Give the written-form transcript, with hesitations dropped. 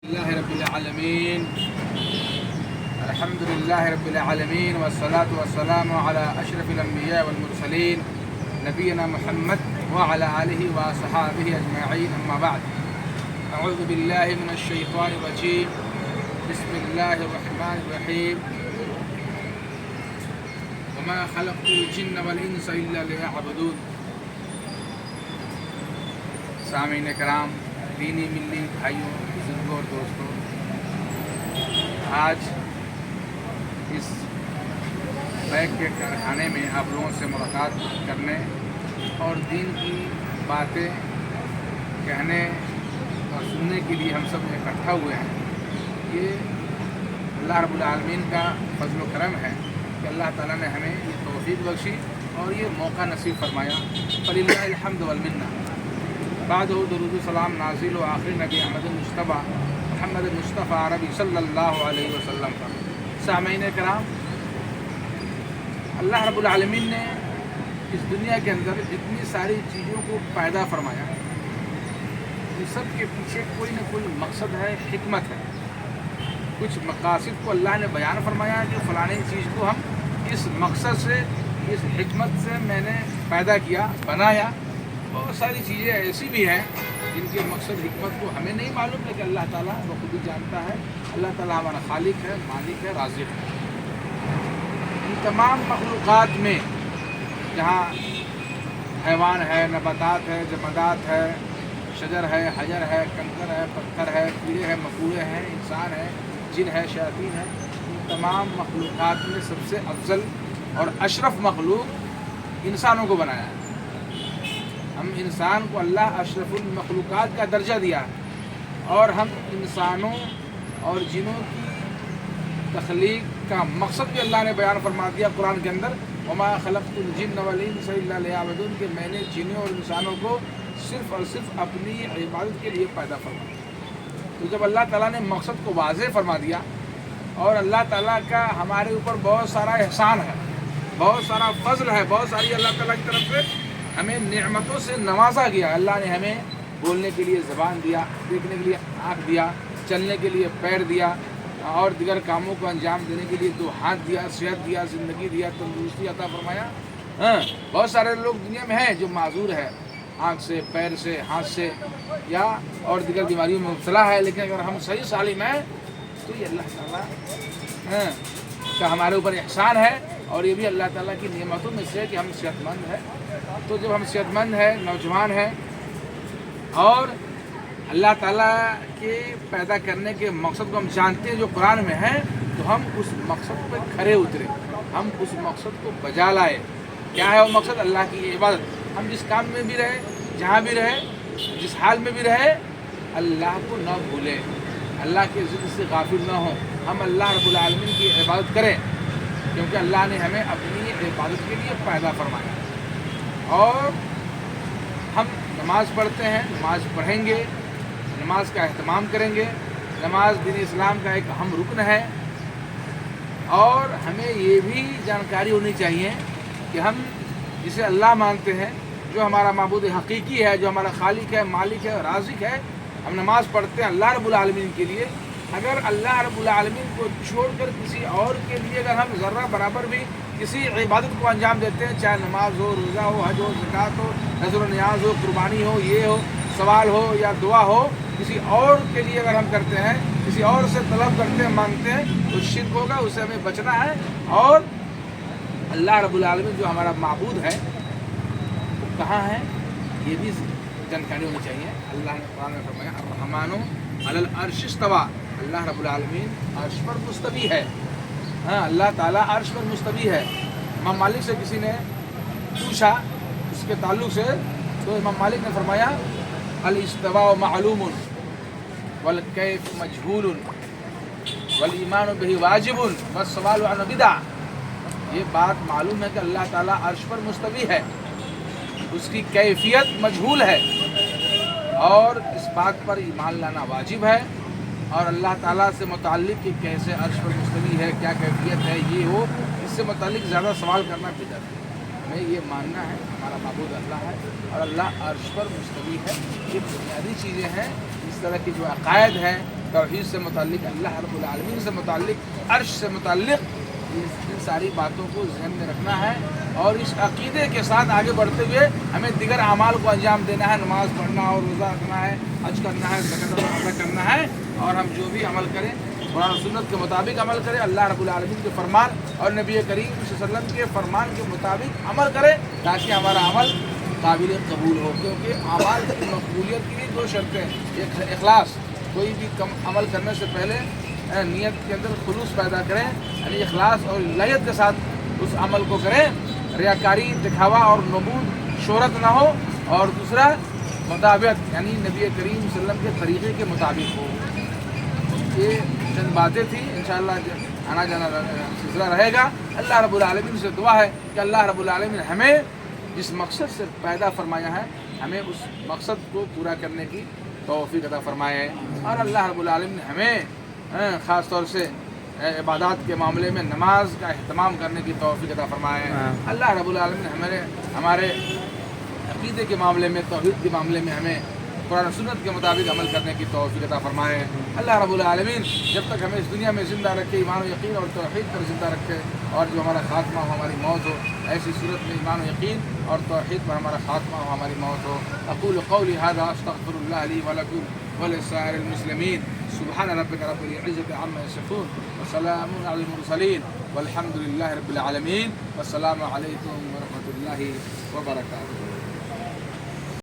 لله رب العالمين الحمد لله رب العالمين والصلاة والسلام على أشرف الأنبياء والمرسلين نبينا محمد وعلى آله وصحابه أجمعين أما بعد أعوذ بالله من الشيطان الرجيم بسم الله الرحمن الرحيم وما خلقت الجن والإنس إلا ليعبدون سامعین کرام، دینی ملی بھائیوں، بزرگوں اور دوستوں، آج اس بیگ کے کارخانے میں آپ لوگوں سے ملاقات کرنے اور دین کی باتیں کہنے اور سننے کے لیے ہم سب اکٹھا ہوئے ہیں۔ یہ اللہ رب العالمین کا فضل و کرم ہے کہ اللہ تعالیٰ نے ہمیں یہ توفیق بخشی اور یہ موقع نصیب فرمایا۔ فللہ الحمد والمنہ۔ بعد درود و سلام نازل و آخری نبی احمد مصطفیٰ محمد مصطفیٰ عربی صلی اللہ علیہ وسلم کا۔ سامعین کرام، اللہ رب العالمین نے اس دنیا کے اندر جتنی ساری چیزوں کو پیدا فرمایا، ان سب کے پیچھے کوئی نہ کوئی مقصد ہے، حکمت ہے۔ کچھ مقاصد کو اللہ نے بیان فرمایا کہ فلاں چیز کو ہم اس مقصد سے، اس حکمت سے میں نے پیدا کیا، بنایا۔ بہت ساری چیزیں ایسی بھی ہیں جن کے مقصد حکمت کو ہمیں نہیں معلوم، لیکن اللہ تعالیٰ وہ خود ہی جانتا ہے۔ اللہ تعالیٰ ہمارا خالق ہے، مالک ہے، رازق ہے۔ ان تمام مخلوقات میں جہاں حیوان ہے، نباتات ہے، جمادات ہے، شجر ہے، حجر ہے، کنکر ہے، پتھر ہے، کیڑے ہیں، مکوڑے ہیں، انسان ہے، جن ہے، شیاطین ہے، ان تمام مخلوقات میں سب سے افضل اور اشرف مخلوق انسانوں کو بنایا ہے۔ ہم انسان کو اللہ اشرف المخلوقات کا درجہ دیا ہے، اور ہم انسانوں اور جنوں کی تخلیق کا مقصد بھی اللہ نے بیان فرما دیا قرآن کے اندر، وما خلقت الجن والانس الا لیعبدون، کہ میں نے جنوں اور انسانوں کو صرف اور صرف اپنی عبادت کے لیے پیدا فرمایا۔ تو جب اللہ تعالیٰ نے مقصد کو واضح فرما دیا، اور اللہ تعالیٰ کا ہمارے اوپر بہت سارا احسان ہے، بہت سارا فضل ہے، بہت ساری اللہ تعالیٰ کی طرف سے ہمیں نعمتوں سے نوازا گیا۔ اللہ نے ہمیں بولنے کے لیے زبان دیا، دیکھنے کے لیے آنکھ دیا، چلنے کے لیے پیر دیا، اور دیگر کاموں کو انجام دینے کے لیے 2 ہاتھ دیا، صحت دیا، زندگی دیا، تندرستی عطا فرمایا۔ بہت سارے لوگ دنیا میں ہیں جو معذور ہے، آنکھ سے، پیر سے، ہاتھ سے، یا اور دیگر بیماریوں میں مبتلا ہے، لیکن اگر ہم صحیح سالم ہیں تو یہ اللہ تعالیٰ کا ہمارے اوپر احسان ہے، اور یہ بھی اللہ تعالیٰ کی نعمتوں میں سے کہ ہم صحت مند ہیں۔ تو جب ہم صحت مند ہیں، نوجوان ہیں، اور اللہ تعالیٰ کے پیدا کرنے کے مقصد کو ہم جانتے ہیں جو قرآن میں ہے، تو ہم اس مقصد پہ کھرے اترے، ہم اس مقصد کو بجا لائے۔ کیا ہے وہ مقصد؟ اللہ کی عبادت۔ ہم جس کام میں بھی رہے، جہاں بھی رہے، جس حال میں بھی رہے، اللہ کو نہ بھولیں، اللہ کے ذکر سے غافل نہ ہوں، ہم اللہ رب العالمین کی عبادت کریں، کیونکہ اللہ نے ہمیں اپنی عبادت کے لیے پیدا فرمایا۔ اور ہم نماز پڑھتے ہیں، نماز پڑھیں گے، نماز کا اہتمام کریں گے۔ نماز دین اسلام کا ایک اہم رکن ہے، اور ہمیں یہ بھی جانکاری ہونی چاہیے کہ ہم جسے اللہ مانتے ہیں، جو ہمارا معبود حقیقی ہے، جو ہمارا خالق ہے، مالک ہے، رازق ہے، ہم نماز پڑھتے ہیں اللہ رب العالمین کے لیے۔ اگر اللہ رب العالمین کو چھوڑ کر کسی اور کے لیے اگر ہم ذرہ برابر بھی کسی عبادت کو انجام دیتے ہیں، چاہے نماز ہو، روزہ ہو، حج ہو، زکوٰۃ ہو، نذر و نیاز ہو، قربانی ہو، یہ ہو، سوال ہو یا دعا ہو، کسی اور کے لیے اگر ہم کرتے ہیں، کسی اور سے طلب کرتے ہیں، مانگتے ہیں، تو شرک ہوگا، اس سے ہمیں بچنا ہے۔ اور اللہ رب العالمین جو ہمارا معبود ہے وہ کہاں ہے، یہ بھی جانکاری ہونی چاہیے۔ اللہ نے قرآن میں فرمایا الرحمن علی العرش استویٰ، اللہ رب العالمین عرش پر مستوی ہے۔ اللہ تعالیٰ عرش پر مستوی ہے۔ امام مالک سے کسی نے پوچھا اس کے تعلق سے، تو امام مالک نے فرمایا الاستواء معلوم والکیف مجہول والایمان بہ واجب والسؤال عنہ بدعہ۔ یہ بات معلوم ہے کہ اللہ تعالیٰ عرش پر مستوی ہے، اس کی کیفیت مجہول ہے، اور اس بات پر ایمان لانا واجب ہے، اور اللہ تعالیٰ سے متعلق کہ کیسے عرش پر مستوی ہے، کیا کیفیت ہے، یہ ہو، اس سے متعلق زیادہ سوال کرنا بدعت ہے۔ ہمیں یہ ماننا ہے ہمارا معبود اللہ ہے، اور اللہ عرش پر مستوی ہے۔ یہ بنیادی چیزیں ہیں۔ اس طرح کی جو عقائد ہیں، توحید سے متعلق، اللہ رب العالمین سے متعلق، عرش سے متعلق، ان ساری باتوں کو ذہن میں رکھنا ہے اور اس عقیدے کے ساتھ آگے بڑھتے ہوئے ہمیں دیگر اعمال کو انجام دینا ہے، نماز پڑھنا اور روزہ رکھنا ہے، حج کرنا ہے، زکوٰۃ ادا کرنا ہے، اور ہم جو بھی عمل کریں قرآن و سنت کے مطابق عمل کریں، اللہ رب العالمین کے فرمان اور نبی کریم صلی اللہ علیہ وسلم کے فرمان کے مطابق عمل کریں تاکہ ہمارا عمل قابل قبول ہو، کیونکہ اعمال کی مقبولیت کے لیے دو شرطیں ہیں، اخلاص، کوئی بھی عمل کرنے سے پہلے نیت کے اندر خلوص پیدا کریں، یعنی اخلاص اور لگت کے ساتھ اس عمل کو کریں، ریاکاری، دکھاوا اور نمود، شہرت نہ ہو، اور دوسرا مطابقت، یعنی نبی کریم صلی اللہ علیہ وسلم کے طریقے کے مطابق ہو۔ یہ چند باتیں تھیں، انشاءاللہ آنا جانا سلسلہ رہے گا۔ اللہ رب العالمین سے دعا ہے کہ اللہ رب العالمین ہمیں جس مقصد سے پیدا فرمایا ہے ہمیں اس مقصد کو پورا کرنے کی توفیق عطا فرمائے، اور اللہ رب العالمین ہمیں خاص طور سے عبادات کے معاملے میں نماز کا اہتمام کرنے کی توفیق عطا فرمائے۔ اللہ رب العالمین ہمارے عقیدے کے معاملے میں، توحید کے معاملے میں ہمیں قرآن و سنت کے مطابق عمل کرنے کی توفیق عطا فرمائے۔ اللہ رب العالمین جب تک ہمیں اس دنیا میں زندہ رکھے، ایمان و یقین اور توحید پر زندہ رکھے، اور جو ہمارا خاتمہ ہو، ہماری موت ہو، ایسی صورت میں ایمان و یقین اور توحید پر ہمارا خاتمہ ہو، ہماری موت ہو۔ اقول قولی ھذا استغفر اللہ لی ولکم ولسائر المسلمین۔ سبحان ربک رب العزة عما یصفون وسلام علی المرسلین والحمد للہ رب العالمین، والسلام علیکم ورحمۃ اللہ وبرکاتہ۔